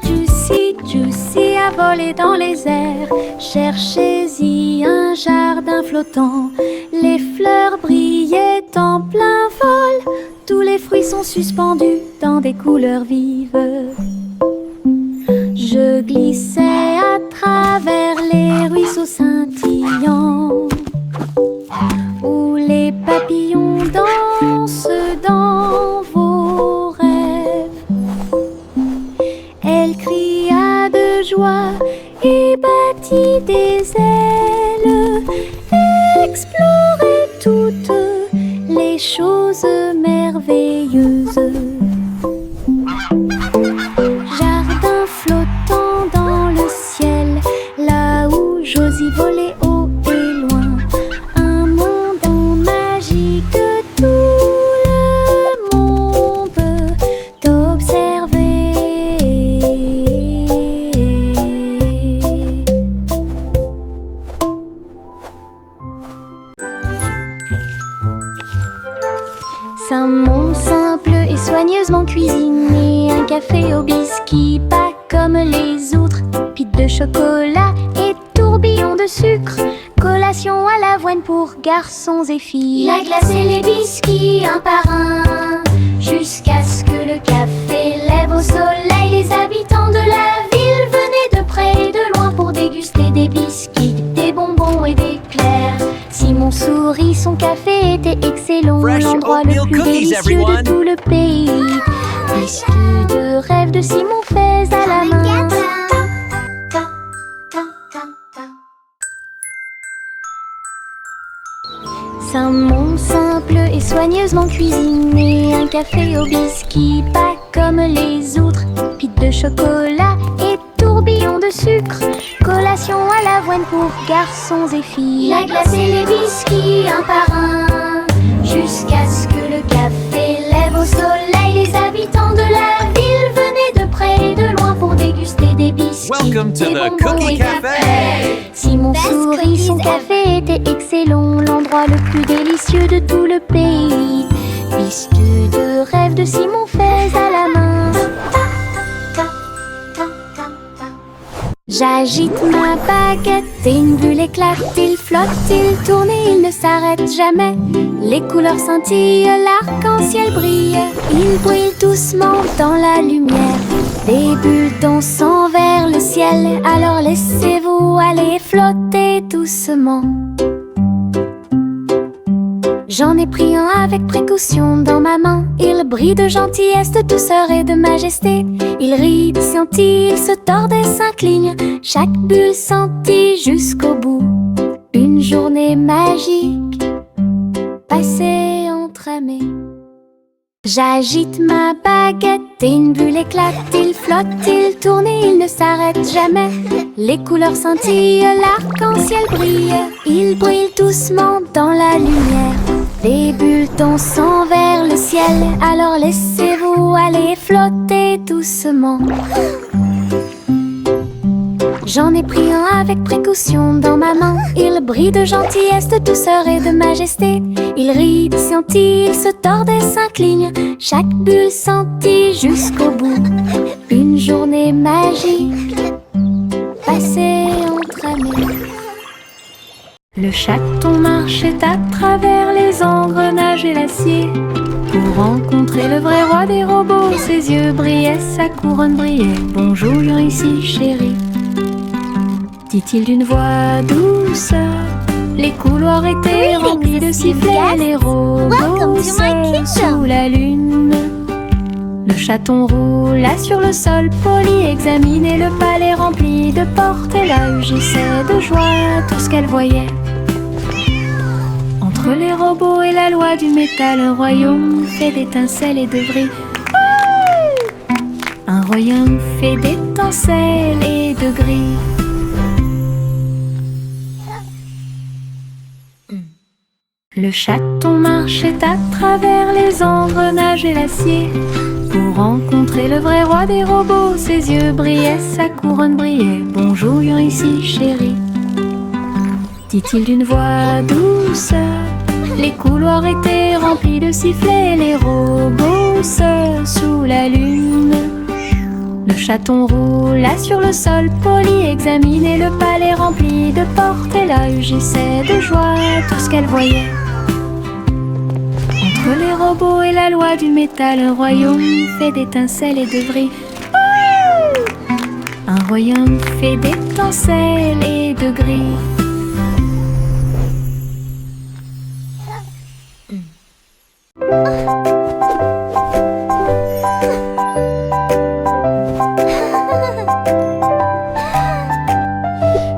Juicy, Juicy a volé dans les airs. Cherchez-y un jardin flottant. Les fleurs brillaient en plein vol. Tous les fruits sont suspendus dans des couleurs vives. Je glissais à travers les ruisseaux scintillants où les papillons dansent dans vos rêves. Elle cria de joie et battit des ailes, explorait toutes les choses merveilleuses. Jardin flottant dans le ciel, là où Josie volait haut et loin. Un monde magique, tout le monde t'observait. Un monde simple et soigneusement cuisiné, un café au biscuit, pas comme les autres, pite de chocolat et tourbillon de sucre, collation à l'avoine pour garçons et filles. La glace et les biscuits un par un, jusqu'à ce que le café lève au soleil. Les habitants de la ville venaient de près et de loin pour déguster des biscuits, des bonbons et des éclairs. Simon sourit, son café était excellent, l'endroit le plus délicieux de tout le pays. Biscuits de rêve de Simon faits à la main. C'est un monde simple et soigneusement cuisiné, un café au biscuit, pas comme les autres, pite de chocolat et tourbillon de sucre, collation à l'avoine pour garçons et filles. La glace et les biscuits un par un, jusqu'à ce que le café lève au soleil. Les habitants de la ville venaient de près et de loin pour déguster des biscuits. Welcome to the Cookie Cafe. Simon sourit, son café était excellent, l'endroit le plus délicieux de tout le pays. Biscuits de rêve de Simon faits à la main. J'agite ma baguette et une bulle éclate. Il flotte, il tourne et il ne s'arrête jamais. Les couleurs scintillent, l'arc-en-ciel brille. Il brille doucement dans la lumière. Des bulles dansent vers le ciel. Alors laissez-vous aller flotter doucement. J'en ai pris un avec précaution dans ma main. Il brille de gentillesse, de douceur et de majesté. Il rit, scintille, il se tord et s'incline. Chaque bulle sentit jusqu'au bout. Une journée magique passée entre amis. J'agite ma baguette et une bulle éclate. Il flotte, il tourne et il ne s'arrête jamais. Les couleurs scintillent, l'arc-en-ciel brille. Il brille doucement dans la lumière. Des bulles dansent vers le ciel. Alors laissez-vous aller flotter doucement. J'en ai pris un avec précaution dans ma main. Il brille de gentillesse, de douceur et de majesté. Il rit, scintille, il se tord et s'incline. Chaque bulle sentit jusqu'au bout. Une journée magique passée entre amis. Le chaton marchait à travers les engrenages et l'acier pour rencontrer le vrai roi des robots. Ses yeux brillaient, sa couronne brillait. Bonjour, ici chérie, dit-il d'une voix douce. Les couloirs étaient remplis de sifflets, les robots sous la lune. Le chaton roula sur le sol poli, examinait le palais rempli de portes. Elle agissait de joie tout ce qu'elle voyait. Entre les robots et la loi du métal, un royaume fait d'étincelles et de griffes. Un royaume fait d'étincelles et de griffes. Le chaton marchait à travers les engrenages et l'acier pour rencontrer le vrai roi des robots. Ses yeux brillaient, sa couronne brillait. Bonjour, ici chérie, dit-il d'une voix douce. Les couloirs étaient rempli de sifflets, les robots se sous la lune. Le chaton roula sur le sol poli, examinait le palais rempli de portes, et là rugissait de joie tout ce qu'elle voyait. Entre les robots et la loi du métal, un royaume fait d'étincelles et de griffes. Un royaume fait d'étincelles et de griffes.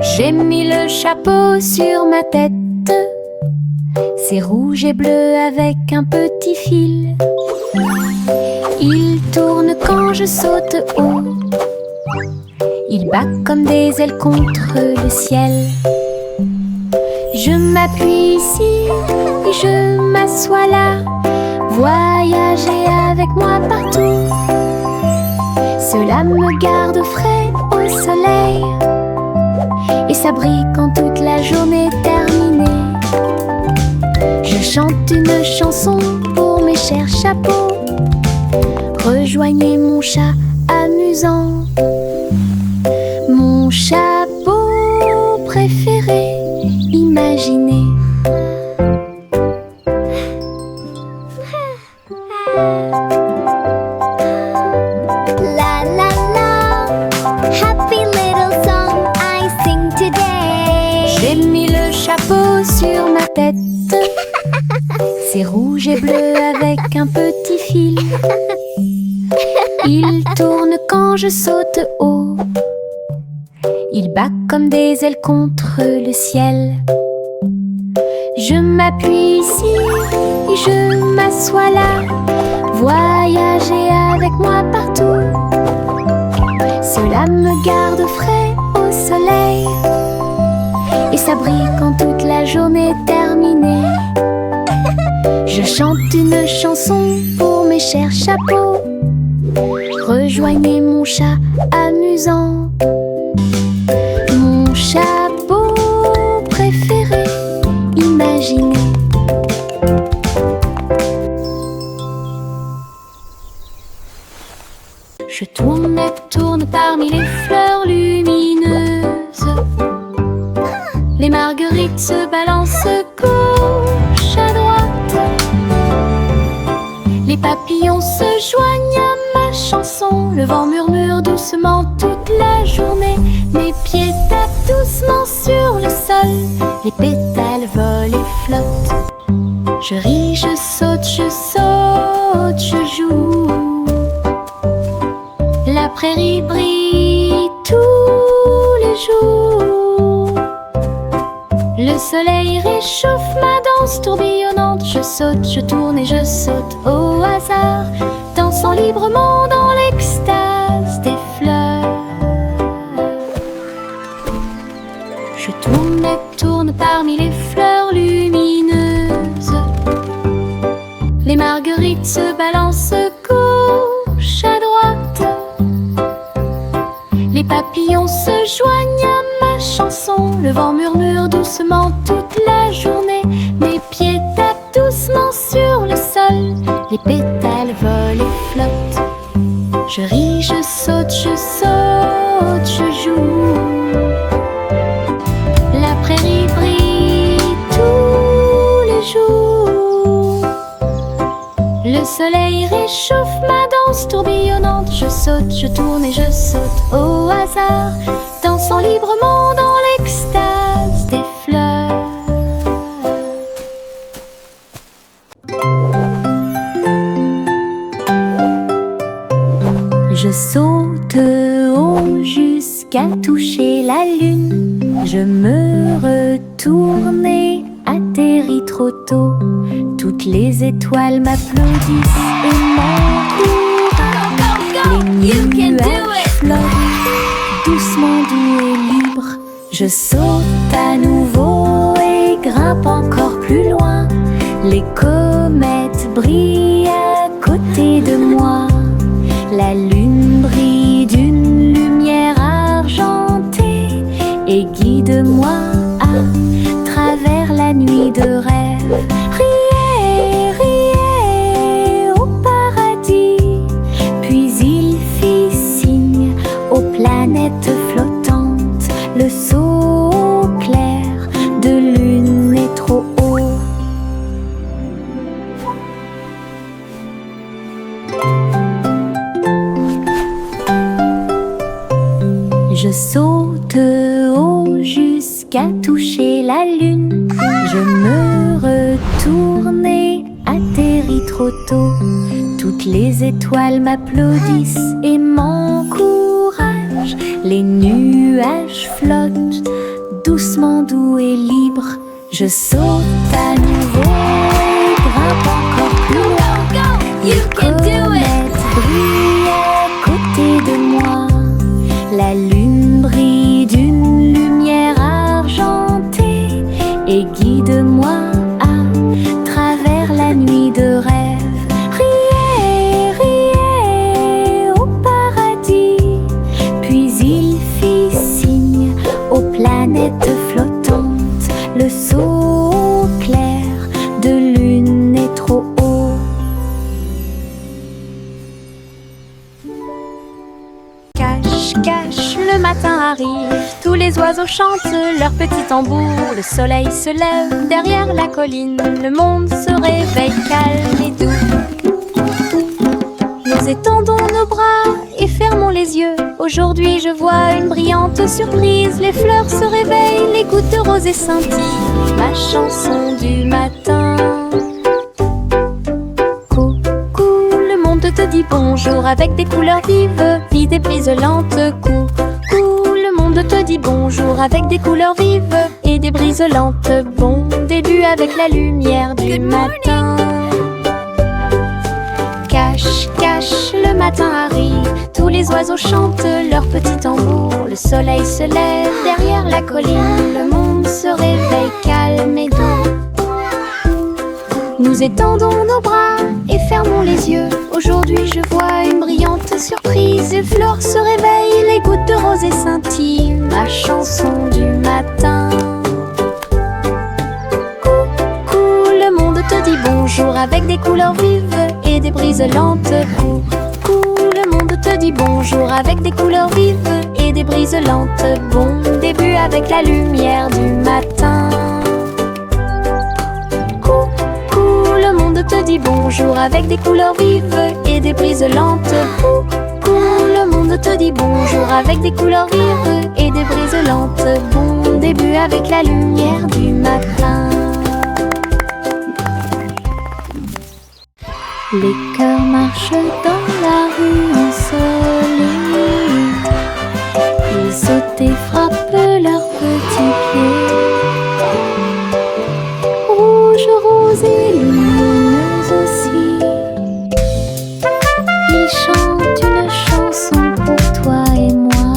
J'ai mis le chapeau sur ma tête, c'est rouge et bleu avec un petit fil. Il tourne quand je saute haut, il bat comme des ailes contre le ciel. Je m'appuie ici et je m'assois là, voyager avec moi partout. Cela me garde frais au soleil et s'abrite quand toute la journée est terminée. Je chante une chanson pour mes chers chapeaux. Rejoignez mon chat amusant, mon chapeau préféré, imaginez. La la la, happy little song I sing today. J'ai mis le chapeau sur ma tête, c'est rouge et bleu avec un petit fil. Il tourne quand je saute haut, il bat comme des ailes contre le ciel. Je m'appuie ici et je m'assois là, voyager avec moi partout. Cela me garde frais au soleil et s'abrite quand toute la journée est terminée. Je chante une chanson pour mes chers chapeaux. Rejoignez mon chat amusant, mon chapeau préféré, imaginez. Je tourne et tourne parmi les fleurs lumineuses. Les marguerites se balancent gauche à droite. Les papillons se joignent à ma chanson. Le vent murmure doucement toute la journée. Mes pieds tapent doucement sur le sol. Les pétales volent et flottent. Je ris, je saute, je joue. La prairie brille tous les jours. Le soleil réchauffe ma danse tourbillonnante. Je saute, je tourne et je saute au hasard, dansant librement dans l'extase des fleurs. Je tourne et tourne parmi les fleurs lumineuses. Les marguerites se balancent gauche à droite. Les papillons se joignent à ma chanson. Le vent murmure doucement toute la journée. Mes pieds tapent doucement sur le sol. Les pétales volent et flottent. Je ris, je saute, je joue. La prairie brille tous les jours. Le soleil réchauffe ma danse tourbillonnante. Je saute, je tourne et je saute au hasard, dansant librement dans l'extase des fleurs. Je saute haut jusqu'à toucher la lune. Je me retourne et atterris trop tôt. Toutes les étoiles m'applaudissent et m'entourent. Les nuages flottent doucement, doux et libres. Je saute à nouveau et grimpe encore plus loin. Les comètes brillent à côté de moi. La lune brille d'une lumière argentée et guide-moi à travers la nuit de rêve. Riez, riez. Je saute haut jusqu'à toucher la lune. Je me retourne et atterris trop tôt. Toutes les étoiles m'applaudissent et m'encouragent. Les nuages flottent doucement, doux et libres. Je saute à nouveau et grimpe encore plus loin. You can do it! Brille à côté de moi. La lune brille d'une lumière argentée et guide-moi à travers la nuit de rêve. Riez, riez au paradis. Puis il fit signe aux planètes flottantes. Le saut clair de lune est trop haut. Cache, cache, le matin arrive. Tous les oiseaux chantent leur petit tambour. Le soleil se lève derrière la colline. Le monde se réveille calme et doux. Nous étendons nos bras et fermons les yeux. Aujourd'hui je vois une brillante surprise. Les fleurs se réveillent, les gouttes de rosée scintillent. Ma chanson du matin. Coucou, le monde te dit bonjour avec des couleurs vives, vie des brises lentes. Coucou, le monde te dit bonjour avec des couleurs vives et des brises lentes. Bon début avec la lumière du matin. Cache, cache, le matin arrive. Tous les oiseaux chantent leur petit tambour. Le soleil se lève derrière la colline. Le monde se réveille calme et doux. Nous étendons nos bras et fermons les yeux. Aujourd'hui je vois une brillante surprise. Les fleurs se réveillent, les gouttes de rosée scintillent. Ma chanson du matin. Coucou, le monde te dit bonjour avec des couleurs vives et des brises lentes. Coucou, le monde te dit bonjour avec des couleurs vives et des brises lentes. Bon début avec la lumière du matin. Coucou, le monde te dit bonjour avec des couleurs vives et des brises lentes. Coucou, le monde te dit bonjour avec des couleurs vives et des brises lentes. Bon début avec la lumière du matin. Les cœurs marchent dans la rue ensoleillée. Ils sautent et frappent leurs petits pieds. Rouge, rose et lumineuse aussi. Ils chantent une chanson pour toi et moi.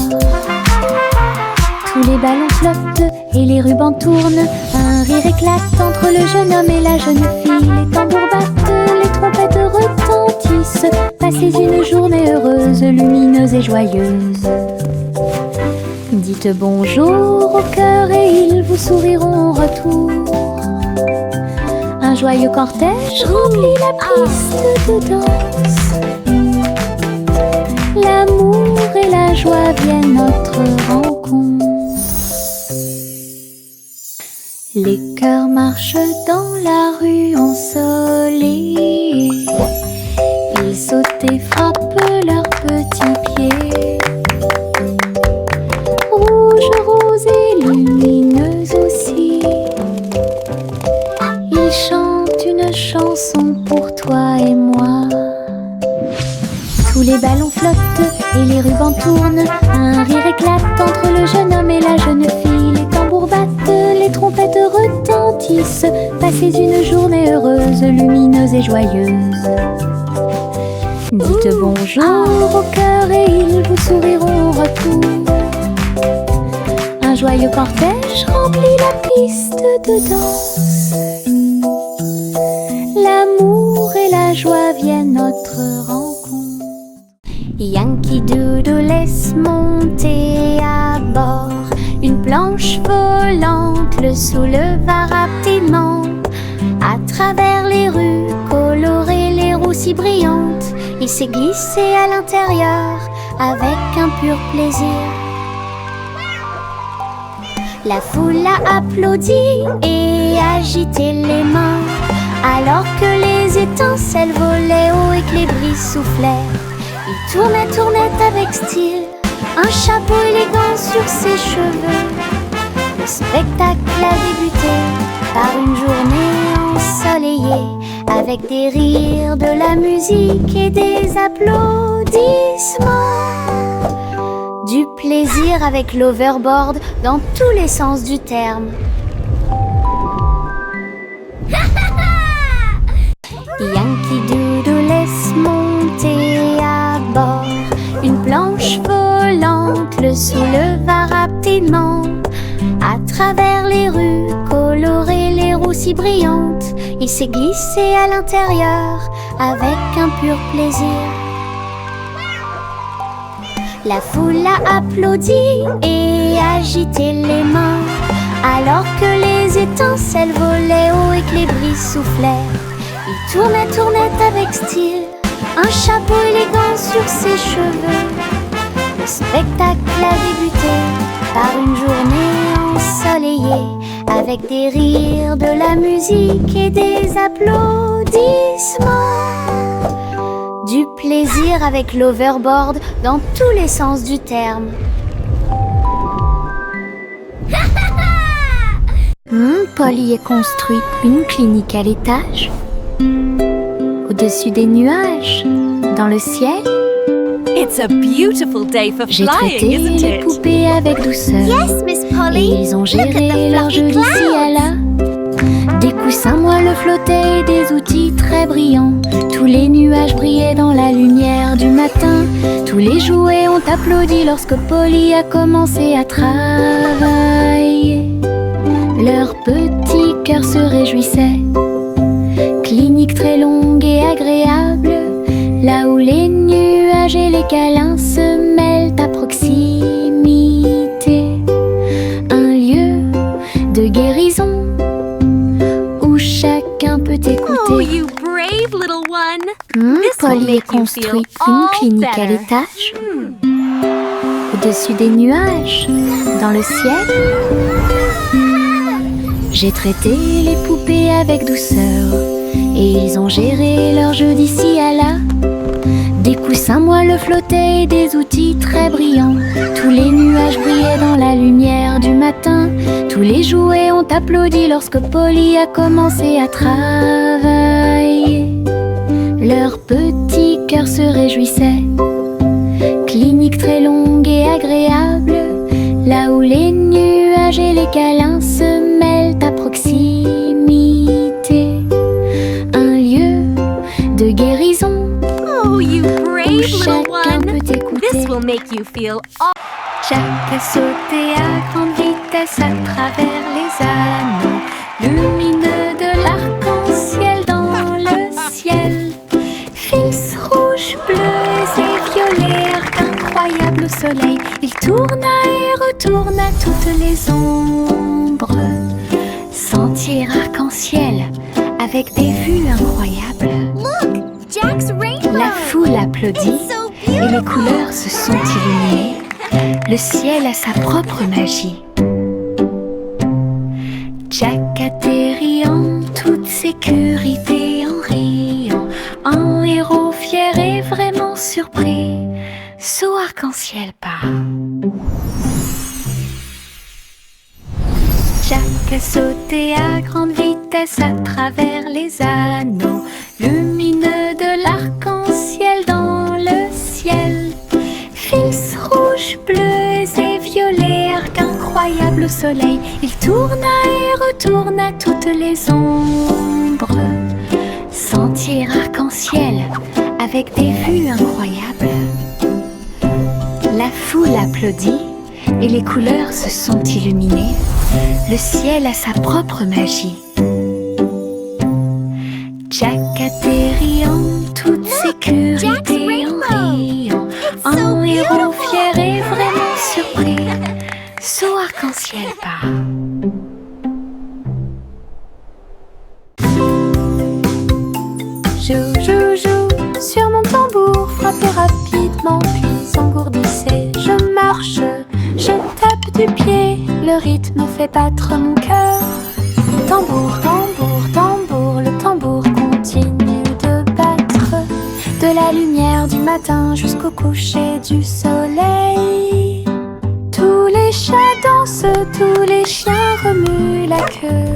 Tous les ballons flottent et les rubans tournent. Un rire éclate entre le jeune homme et la jeune fille. Les tambours battent, les trompettes retentissent. Passez une journée heureuse, lumineuse et joyeuse. Dites bonjour au cœur et ils vous souriront en retour. Un joyeux cortège remplit la piste de danse. L'amour et la joie viennent notre rencontre. Les cœurs marchent dans la rue ensoleillée. Ils sautent et frappent leurs petits pieds. Rouge, rose et lumineuse aussi. Ils chantent une chanson pour toi et moi. Tous les ballons flottent et les rubans tournent. Un rire éclate entre le jeune homme et la jeune fille. Les tambours battent, les trompettes retentissent. Passez une journée heureuse, lumineuse et joyeuse. Dites bonjour au cœur et ils vous souriront en retour. Un joyeux cortège remplit la piste de danse. L'amour et la joie viennent notre rencontre. Yankee Doodle laisse monter à bord une planche volante, le souleva rapidement. À travers les rues colorées, les roues si brillantes, il s'est glissé à l'intérieur avec un pur plaisir. La foule a applaudi et agité les mains, alors que les étincelles volaient haut et que les brises soufflaient. Il tournait avec style un chapeau élégant sur ses cheveux. Le spectacle a débuté par une journée ensoleillée, avec des rires, de la musique et des applaudissements. Du plaisir avec l'overboard dans tous les sens du terme. Yankee Doodle laisse monter à bord une planche volante, le souleva rapidement. À travers les rues colorées, les roues si brillantes, il s'est glissé à l'intérieur avec un pur plaisir. La foule a applaudi et agité les mains, alors que les étincelles volaient haut et que les brises soufflaient. Il tournait avec style, un chapeau élégant sur ses cheveux. Le spectacle a débuté par une journée ensoleillée, avec des rires, de la musique et des applaudissements. Du plaisir avec l'overboard dans tous les sens du terme. Polly a construit une clinique à l'étage, au-dessus des nuages, dans le ciel. It's a beautiful day for J'ai flying, traité isn't les it? poupées avec douceur. Yes, Miss Et Polly. ils ont Look at géré the leur jeu fluffy d'ici à clouds. là. Des coussins moelleux flottaient et des outils très brillants. Tous les nuages brillaient dans la lumière du matin. Tous les jouets ont applaudi lorsque Polly a commencé à travailler. Leur petit cœur se réjouissait. Clinique très longue et agréable, là où les nuages et les câlins se mêlent à proximité. Un lieu de guérison où chacun peut écouter. Oh, you brave little one. This will Polly a make you construit feel une all clinique à better. l'étage, au-dessus des nuages, dans le ciel. J'ai traité les poupées avec douceur, et ils ont géré leur jeu d'ici à là. Des coussins moelleux flottaient et des outils très brillants. Tous les nuages brillaient dans la lumière du matin. Tous les jouets ont applaudi lorsque Polly a commencé à travailler. Leur petit cœur se réjouissait. Clinique très longue et agréable, là où les nuages et les câlins se mêlent à proximité. Un lieu de guérison Oh, you brave où little chacun one. peut This écouter. will make you feel all Jack a sauté à grande vitesse à travers les anneaux lumineux de l'arc-en-ciel dans le ciel. Fils rouges, bleus et violets, arc incroyable au soleil. Il tourna et retourna toutes les ombres. Sentier arc-en-ciel avec des vues incroyables. Look, Jack's rainbow. La foule applaudit So et les beautiful. couleurs se sont illuminées. Le ciel a sa propre magie. Jack atterrit en toute sécurité, en riant, en héros fier et vraiment surpris. Saut arc-en-ciel part. Jack a sauté à grande vitesse à travers les anneaux lumineux de l'arc-en-ciel dans le ciel. Fils rouges, bleus et violets, arc incroyable au soleil. Il tourna et retourna toutes les ombres. Sentier arc-en-ciel avec des vues incroyables. La foule applaudit et les couleurs se sont illuminées. Le ciel a sa propre magie. Jack atterrit en toute sécurité, en riant, en héros fier et vraiment surpris. Saut arc-en-ciel part. Joue, joue, joue sur mon tambour, frappez rapidement puis engourdissez. Je marche, je tape du pied, le rythme fait battre mon cœur. Tambour, tambour, tambour, le tambour continue de battre. De la lumière du matin jusqu'au coucher du soleil. tous les chiens remuent la queue.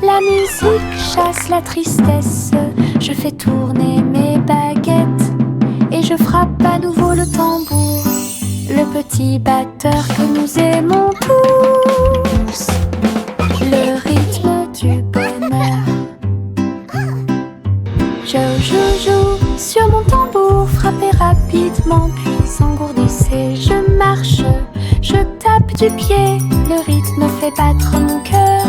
La musique chasse la tristesse. Je fais tourner mes baguettes et je frappe à nouveau le tambour, le petit batteur que nous aimons tous. Le rythme du bonheur. Je joue sur mon tambour, frappé rapidement puis engourdissé. Je marche, je tape du pied, le rythme fait battre mon cœur.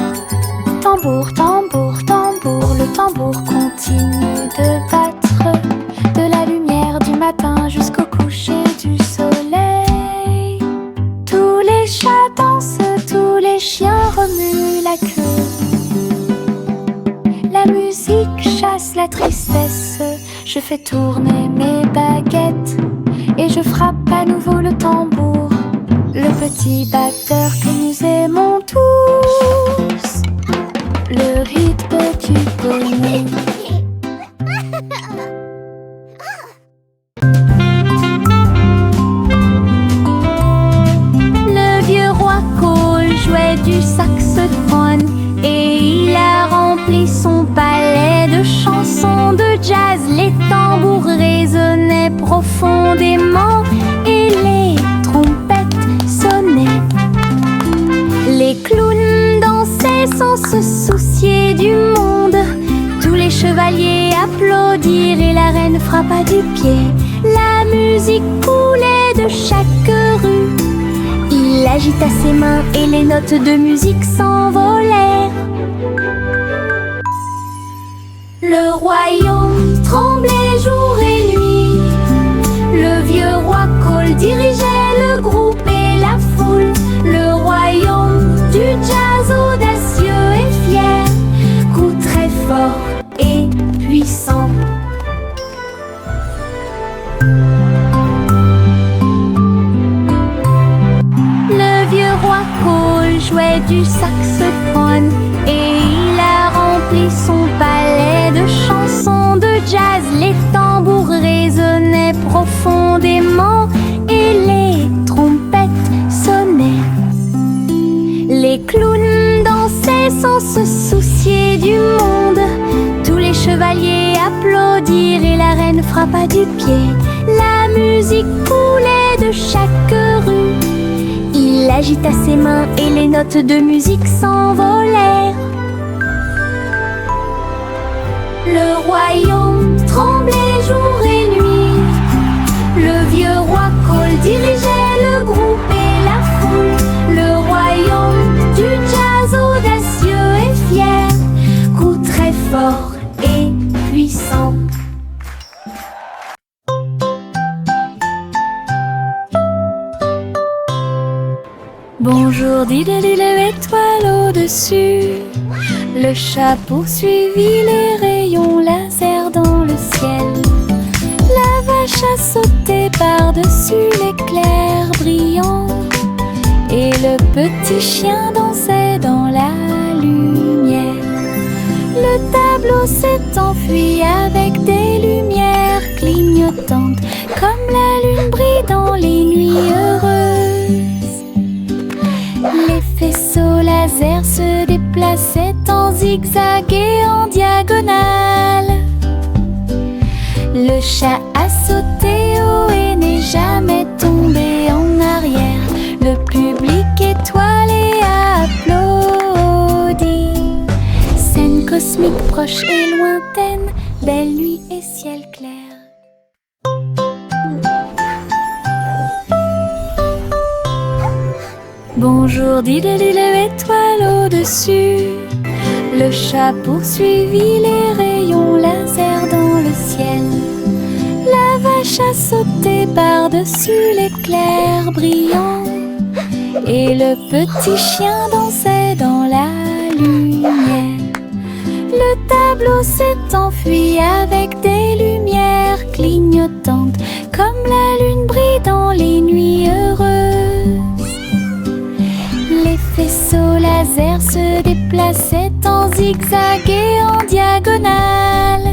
Tambour, tambour, tambour, le tambour continue de battre, de la lumière du matin jusqu'au coucher du soleil. Tous les chats dansent, tous les chiens remuent la queue. La musique chasse la tristesse. Je fais tourner mes baguettes et je frappe à nouveau le tambour, le petit batteur que nous aimons tous. Le rythme du bonheur. Le vieux roi Cole jouait du saxophone et il a rempli son palais de chansons de jazz. Les tambours résonnaient profondément et les trompettes sonnaient. Les clowns dansaient sans se soucier du monde. Tous les chevaliers applaudirent et la reine frappa du pied. La musique coulait de chaque rue. Il agita ses mains et les notes de musique s'envolèrent. Le royaume tremblait jour et nuit. Le vieux roi Cole dirigeait le groupe et la foule. Le royaume du jazz audacieux et fier, coup très fort et puissant. Le vieux roi Cole jouait du saxophone et il a rempli son palais de chansons de jazz. Les tambours résonnaient profondément et les trompettes sonnaient. Les clowns dansaient sans se soucier du monde. Tous les chevaliers applaudirent et la reine frappa du pied. La musique coulait de chaque rue. Il agita ses mains et les notes de musique s'envolèrent. Le royaume tremblait jour et nuit. Le vieux roi Cole dirigeait le groupe et la foule. Le royaume du jazz audacieux et fier, coup très fort et puissant. Bonjour, dit l'étoile au-dessus. Le chat poursuivit les rayons laser dans le ciel. La vache a sauté par-dessus l'éclair brillant et le petit chien dansait dans la lumière. Le tableau s'est enfui avec des lumières clignotantes, comme la lune brille dans les nuits heureuses. Les faisceaux laser se déplaçaient en zigzag et en diagonale. Le chat a sauté haut et n'est jamais tombé en arrière. Le public étoilé a applaudi. Scène cosmique proche et lointaine, belle nuit et ciel clair. Bonjour, dit l'étoile au-dessus. Le chat poursuivit les rayons laser dans le ciel. La vache a sauté par-dessus l'éclair brillant et le petit chien dansait dans la lumière. Le tableau s'est enfui avec des lumières clignotantes, comme la lune brille dans les nuits heureuses. Les faisceaux laser se déplaçaient en zigzag et en diagonale.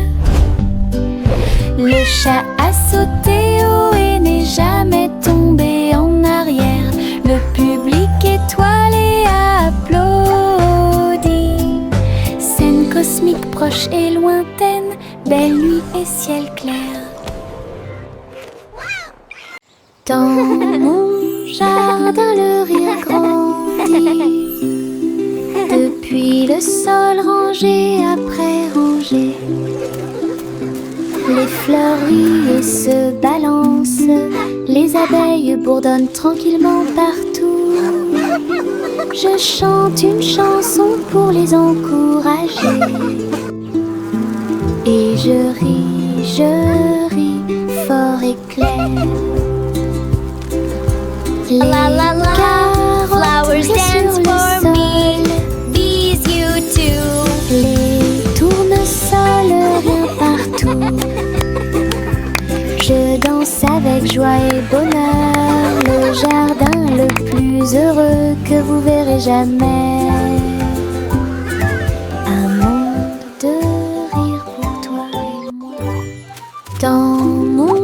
Le chat a sauté haut et n'est jamais tombé en arrière. Le public proche et lointaine, belle nuit et ciel clair. Dans mon jardin, le rire grandit. Depuis le sol rangé après rangé, les fleurs rient et se balancent, les abeilles bourdonnent tranquillement partout. Je chante une chanson pour les encourager. Et je ris fort et clair. Les carottes Flowers dance sur le for sol, me. Bees you too. les tournesols rien partout. Je danse avec joie et bonheur, le jardin le plus heureux que vous verrez jamais. Un monde de rire pour toi et moi. Dans mon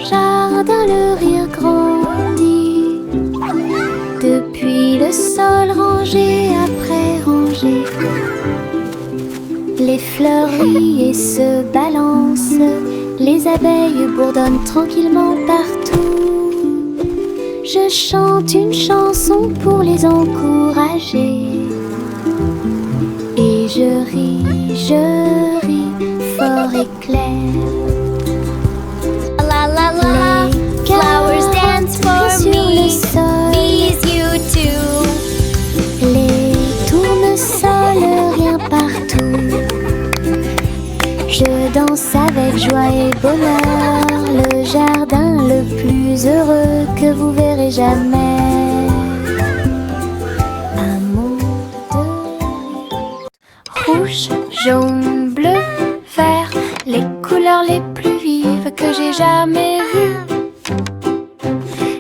jardin, le rire grandit. Depuis le sol rangé après rangé, les fleurs rient et se balancent, les abeilles bourdonnent tranquillement partout. Je chante une chanson pour les encourager. Et je ris fort et clair. La la la. Les Flowers dance carottes for sur le me. sol, Bees you too. les tournesols rien partout. Je danse avec joie et bonheur, le jardin le plus heureux que vous verrez jamais. Un monde de rire. Rouge, jaune, bleu, vert, les couleurs les plus vives que j'ai jamais vues.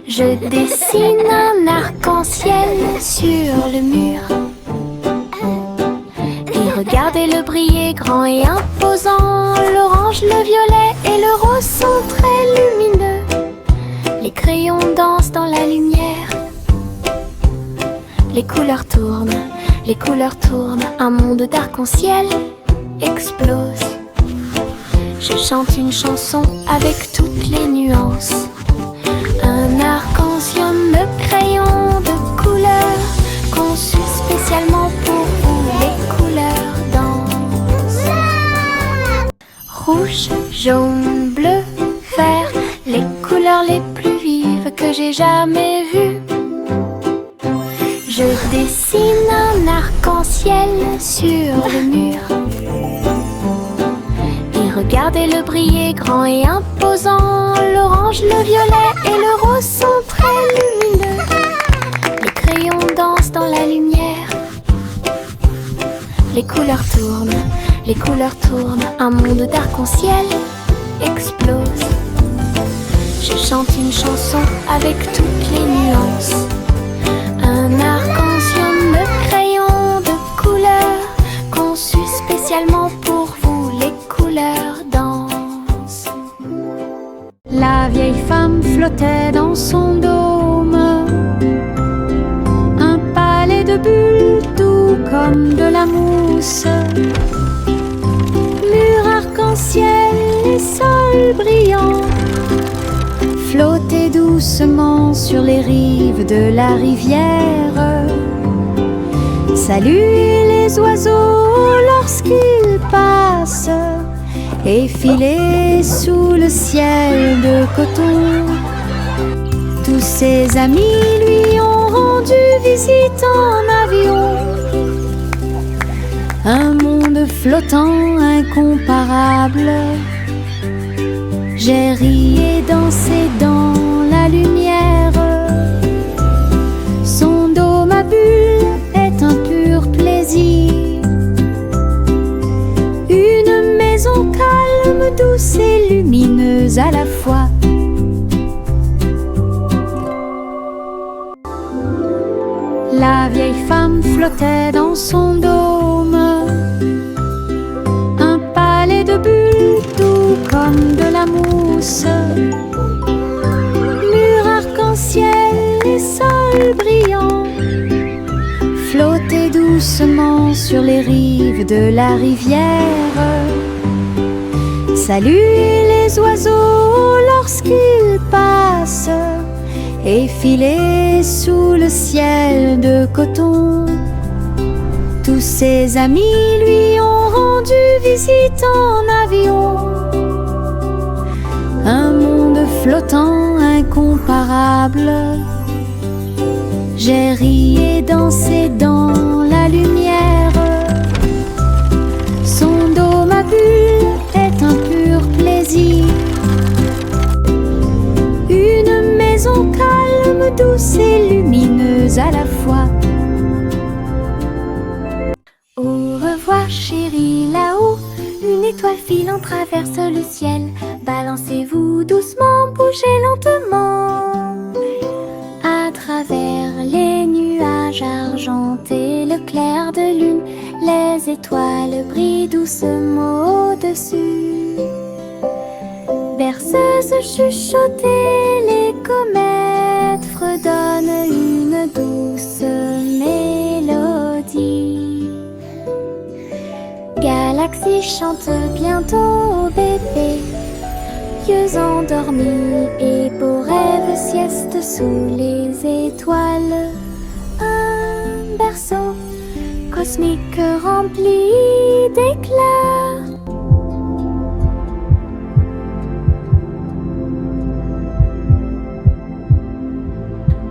Je dessine un arc-en-ciel sur le mur. Et regardez-le briller grand et imposant. L'orange, le violet et le rose sont très lumineux. Les crayons dansent dans la lumière. Les couleurs tournent, un monde d'arc-en-ciel explose. Je chante une chanson avec toutes les nuances. Un arc-en-ciel de crayons de couleurs conçu spécialement pour vous. Les couleurs dansent. Rouge, jaune, bleu, vert, les couleurs les plus vives que j'ai jamais vues. Je dessine un arc-en-ciel sur le mur. Et regardez-le briller grand et imposant. L'orange, le violet et le rose sont très lumineux. Les crayons dansent dans la lumière. Les couleurs tournent, un monde d'arc-en-ciel explose. Je chante une chanson avec toutes les nuances. Un arc-en-ciel de crayons de couleurs conçu spécialement pour vous. Les couleurs dansent. La vieille femme flottait dans son dôme, un palais de bulles doux comme de la mousse. Mur arc-en-ciel et sol brillant, flottaient doucement sur les rives de la rivière. Saluez les oiseaux lorsqu'ils passent, et filer sous le ciel de coton. Tous ses amis lui ont rendu visite en avion. Un monde flottant incomparable. J'ai ri et dansé dans la lumière. Son dôme à bulles est un pur plaisir. Une maison calme, douce et lumineuse à la fois. La vieille femme flottait dans son dôme, un palais de bulles doux comme de la mousse. Mur arc-en-ciel et sol brillant, flottaient doucement doucement sur les rives de la rivière. Saluez les oiseaux lorsqu'ils passent, effilés sous le ciel de coton. Tous ses amis lui ont rendu visite en avion. Un monde flottant incomparable. J'ai ri et dansé dans la lumière. Son dôme à bulles est un pur plaisir. Une maison calme, douce et lumineuse à la fois. Au revoir chérie, là-haut, une étoile filant traverse le ciel. Balancez-vous doucement, bougez lentement. À travers les nuages argentés, le clair de lune, les étoiles brillent doucement au-dessus. Berceuse chuchotée, les comètes fredonnent une douce mélodie. Galaxie chante bientôt bébé, yeux endormis et beaux rêves sieste sous les étoiles. Un berceau cosmique rempli d'éclats.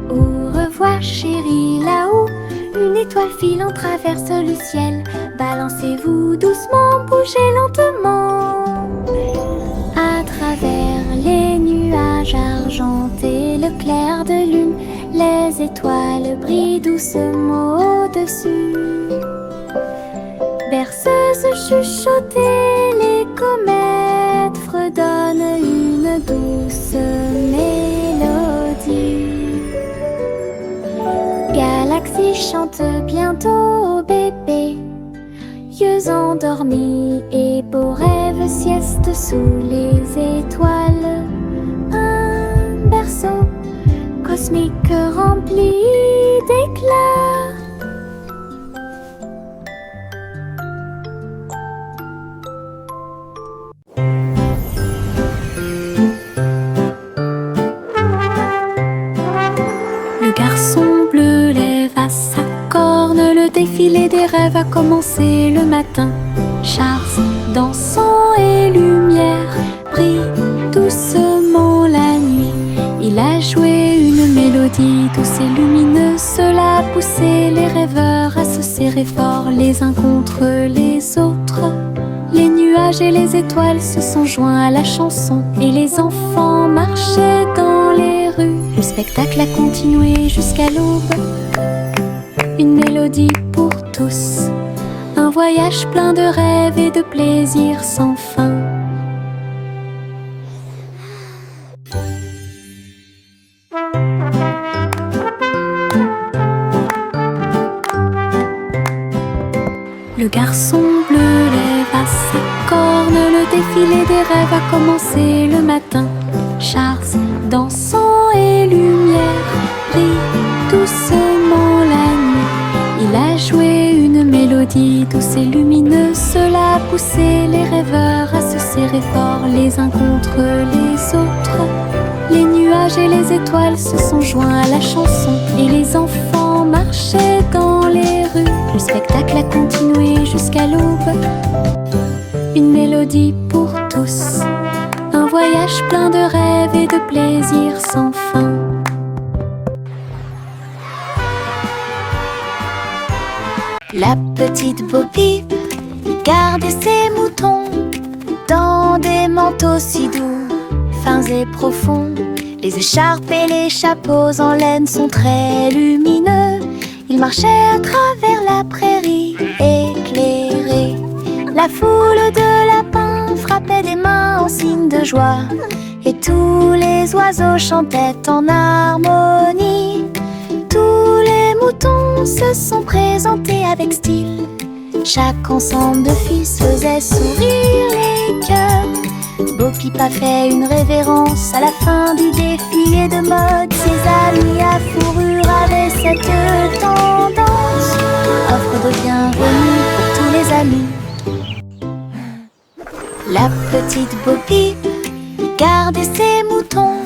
Au revoir chérie, là-haut, une étoile filant traverse le ciel. Balancez-vous doucement, bougez lentement. À travers les nuages argentés, le clair de lune, les étoiles brillent doucement au-dessus. Berceuse chuchotée, les comètes fredonnent une douce mélodie. Galaxie chante bientôt bébé, yeux endormis et beaux rêves sieste sous les étoiles. Un berceau cosmique rempli d'éclats. Le garçon bleu lève à sa corne, le défilé des rêves a commencé le matin. Charles, dansant et lumière, brille doucement la nuit. Il a joué une mélodie douce et lumineuse. Cela a poussé les rêveurs à se serrer fort les uns contre les autres. Les nuages et les étoiles se sont joints à la chanson et les enfants marchaient dans les rues. Le spectacle a continué jusqu'à l'aube. Une mélodie pour tous, un voyage plein de rêves et de plaisirs sans fin. Le garçon bleu lève à sa corne, le défilé des rêves a commencé le matin. Charles, dansant et lumière, brille doucement la nuit. Il a joué une mélodie douce et lumineuse. Cela a poussé les rêveurs à se serrer fort les uns contre les autres. Les nuages et les étoiles se sont joints à la chanson et les enfants marchaient dans les rues. Le spectacle a continué jusqu'à l'aube. Une mélodie pour tous, un voyage plein de rêves et de plaisirs sans fin. La petite Bo Peep gardait ses moutons dans des manteaux si doux, fins et profonds. Les écharpes et les chapeaux en laine sont très lumineux. Ils marchaient à travers la prairie éclairée. La foule de lapins frappait des mains en signe de joie, et tous les oiseaux chantaient en harmonie. Tous les moutons se sont présentés avec style. Chaque ensemble de fils faisait sourire les cœurs. Bo Peep a fait une révérence à la fin du défilé de mode. Ses amis à fourrure avaient cette tendance offre de bienvenue pour tous les amis. La petite Bo Peep gardait ses moutons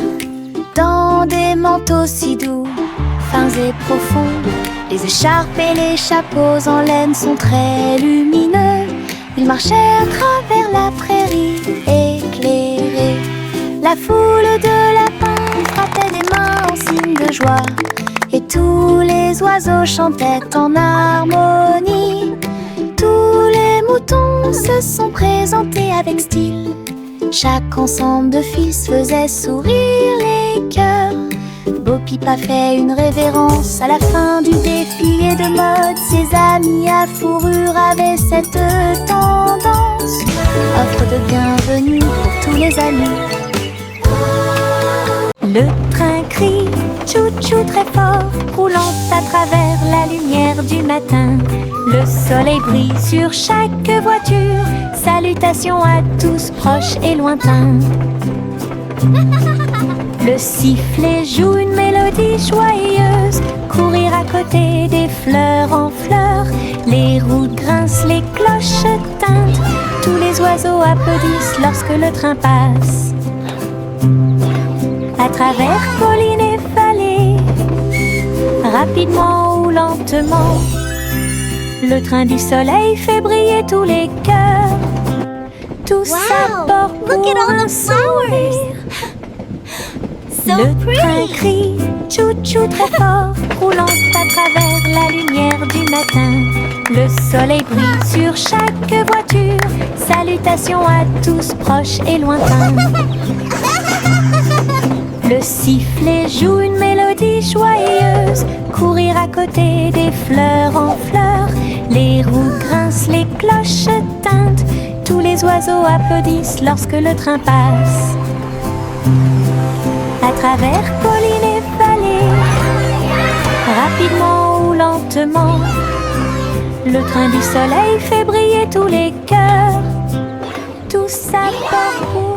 dans des manteaux si doux, fins et profonds. Les écharpes et les chapeaux en laine sont très lumineux. Ils marchaient à travers la prairie éclairée. La foule de lapins frappait des mains en signe de joie, et tous les oiseaux chantaient en harmonie. Tous les moutons se sont présentés avec style. Chaque ensemble de fils faisait sourire les cœurs. Bo Peep a fait une révérence à la fin du défilé de mode. Ses amis à fourrure avaient cette tendance. Offre de bienvenue pour tous les amis. Le train crie tchou-tchou très fort, roulant à travers la lumière du matin. Le soleil brille sur chaque voiture. Salutations à tous proches et lointains. Le sifflet joue une mélodie joyeuse. Courir à côté des fleurs en fleurs. Les roues grincent, les cloches tintent. Tous les oiseaux applaudissent lorsque le train passe. À travers collines et vallées, rapidement ou lentement, le train du soleil fait briller tous les cœurs. Tout ça porte pour un sourire. Le train crie tchou-tchou très fort, roulant à travers la lumière du matin. Le soleil brille sur chaque voiture. Salutations à tous proches et lointains. Le sifflet joue une mélodie joyeuse. Courir à côté des fleurs en fleurs. Les roues grincent, les cloches tintent. Tous les oiseaux applaudissent lorsque le train passe. À travers collines et vallées, rapidement ou lentement, le train du soleil fait briller tous les cœurs. Tout ça part pour